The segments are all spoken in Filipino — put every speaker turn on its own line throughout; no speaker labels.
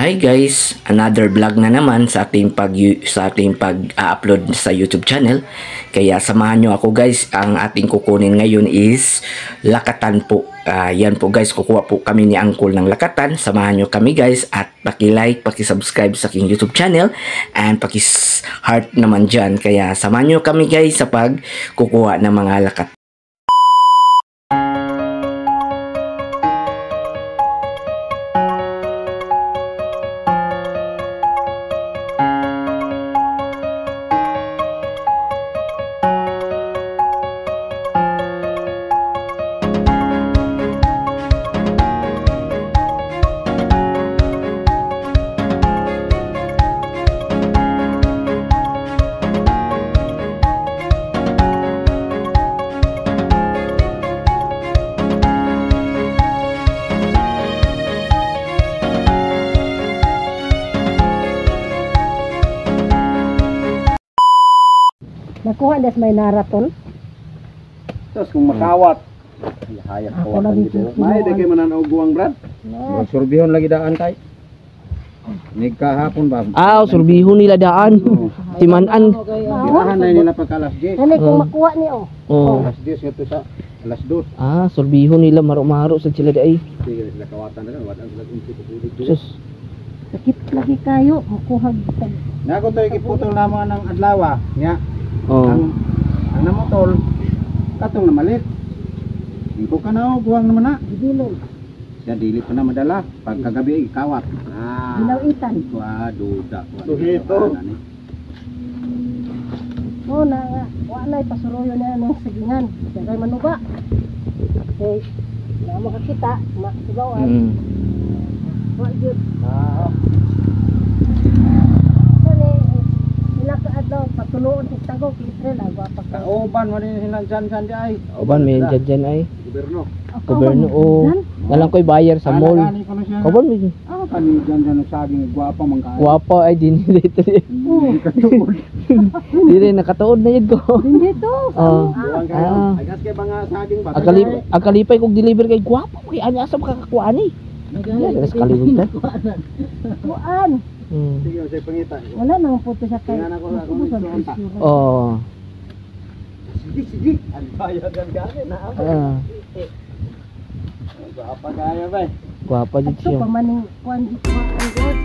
Hi guys, another vlog na naman sa ating pag-upload sa YouTube channel. Kaya samahan nyo ako guys. Ang ating kukunin ngayon is lakatan po. Yan po guys, kukuha po kami ni Uncle ng lakatan. Samahan nyo kami guys at paki-like, paki-subscribe sa aking YouTube channel and paki-heart naman dyan. Kaya samahan nyo kami guys sa pagkukuha ng mga lakatan.
Nakuha des may naratol.
Tapos kung makawat, hayat
Ako
kawatan
lagi
dito.
kinuha.
May dagay mananaw guwang brad.
No.
Surbihon lagi daan tay. Nig kahapon ba?
Surbihon nila daan. Timanan.
Girahan na nila pagka alas 10.
Kani kung makuha ni oh.
Oh.
Alas 10 nga to sa alas 2.
Surbihon nila maro-maro sa sila day.
Sige sila kawatan na kan wala sila unti ko dito.
Sus.
Sakit lagi kayo makuha tag.
Nako to ikiputol naman ng adlaw nya.
Oh.
Ang namotol katong na malit. Iko ka na guwang naman na.
Dilon.
Siya dili pa na madala pag kagabi ikawat.
Bilawitan.
Duda. Duhito.
Oh na nga. Wa na ipasuroyo na ng sagingan. Kay manuba. Okay. Na makakita, masigawan. Wa jud. Daw patuloon si Tago Kisre la wa pagka.
Kauban mo din silang dyan ay.
Oban may dyan ay.
Gobyerno.
Gobyerno o. Nalang ko'y buyer sa mall. Oban may.
Kani dyan saging gwapa man kaayo.
Guwapa ay din dito. Dire nakatuod na yun ko.
Dito.
Ay gas kay mga saging ba.
Akalipay kog deliver kay guwapa kay ani asa makakuha ni. Nagala sa kalibutan.
Kuan.
Sige, say pangita.
Wala nang puto sa kay.
Tingnan ako konta.
Oh.
Sige. Ang bayagan gani na ako. Gwapa kaya ba?
Guwapa jud
Ito
siya.
pa maning kuan di ko ang god.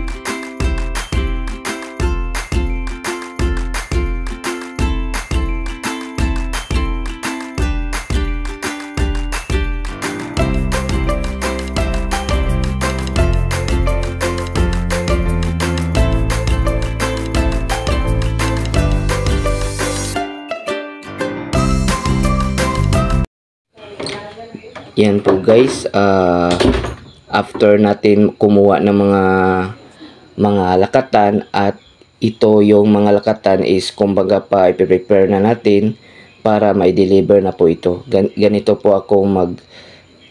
Yan po guys, after natin kumuha ng mga lakatan at ito yung mga lakatan is kumbaga pa i-prepare na natin para ma-deliver na po ito. Ganito po ako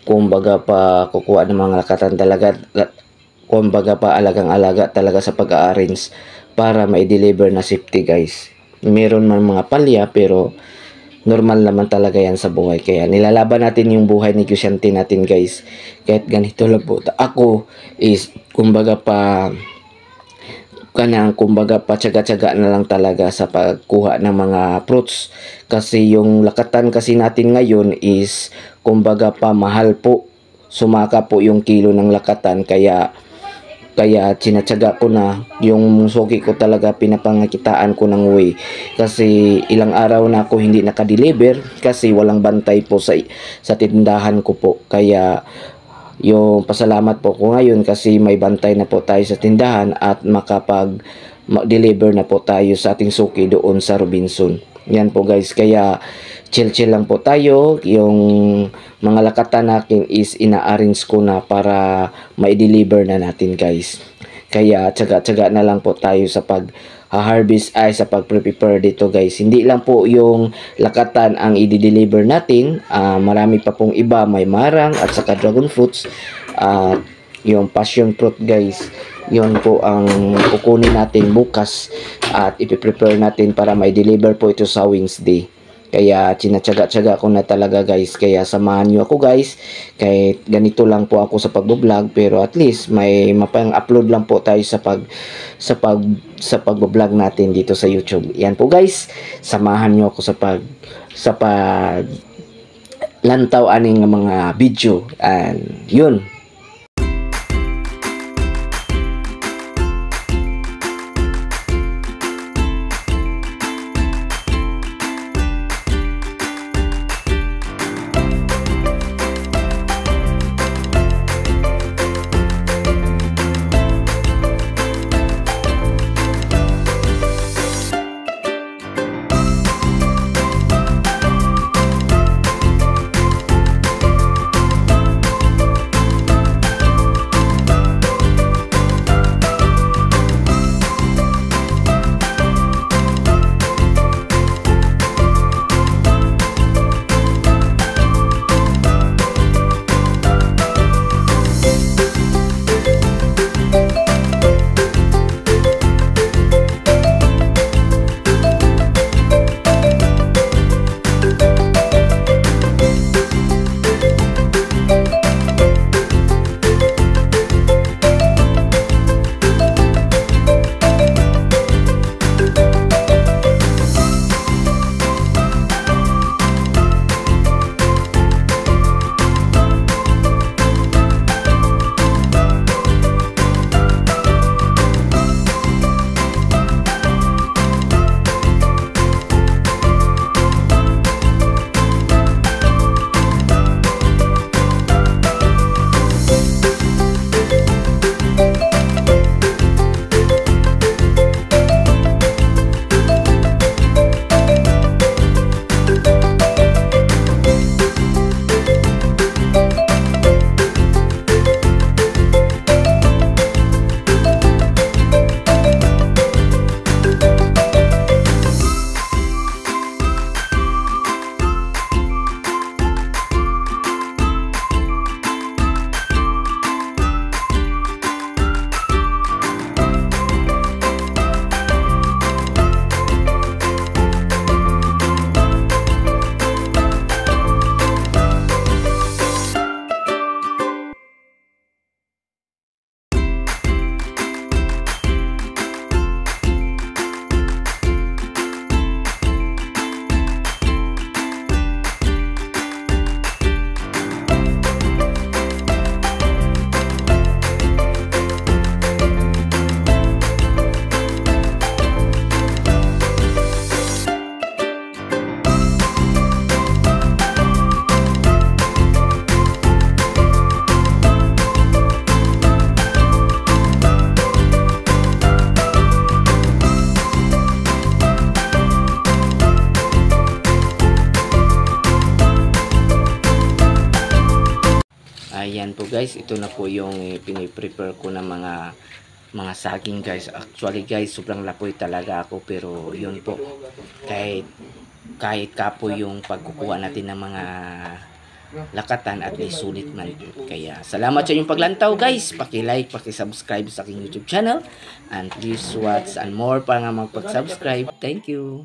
kumbaga pa kukuha ng mga lakatan talaga, kumbaga pa alagang-alaga talaga sa pag-arrange para ma-deliver na safety guys. Meron man mga palya pero normal naman talaga yan sa buhay. Kaya nilalaban natin yung buhay negosyante natin guys. Kahit ganito lang po. Ako is kumbaga pa tsaga-tsaga na lang talaga sa pagkuha ng mga fruits. Kasi yung lakatan kasi natin ngayon is kumbaga pa mahal po. Sumaka po yung kilo ng lakatan. Kaya sinatsaga ko na yung suki ko talaga, pinapangakitaan ko ng way kasi ilang araw na ako hindi nakadeliver kasi walang bantay po sa tindahan ko po. Kaya yung pasalamat po ko ngayon kasi may bantay na po tayo sa tindahan at makapag-deliver na po tayo sa ating suki doon sa Robinson. Yan po guys, kaya chill lang po tayo. Yung mga lakatan natin is ina-arrange ko na para ma-deliver na natin guys. Kaya tsaga-tsaga na lang po tayo sa pag-harvest ay sa pag-prepare dito guys. Hindi lang po yung lakatan ang i-deliver natin, marami pa pong iba, may marang at saka dragon fruits at yung passion fruit guys. Yun po ang kukunin natin bukas at ipiprepare natin para may deliver po ito sa Wednesday. Kaya tinatsaga-tsaga ko na talaga guys. Kaya samahan nyo ako guys. Kahit ganito lang po ako sa pag-vlog, pero at least may mapang-upload lang po tayo sa pag-vlog natin dito sa YouTube. Yan po guys. Samahan nyo ako sa pag lantaw aning mga video. And yun. Ayan po guys, ito na po yung piniprepare ko ng mga saging guys. Actually guys, sobrang lapoy talaga ako, pero yun po, kahit kapo yung pagkukuha natin ng mga lakatan, at least sulit man po. Kaya salamat sa inyong paglantaw guys. Paki-like, paki-subscribe sa aking YouTube channel, and please watch and more para nga magpag-subscribe. Thank you.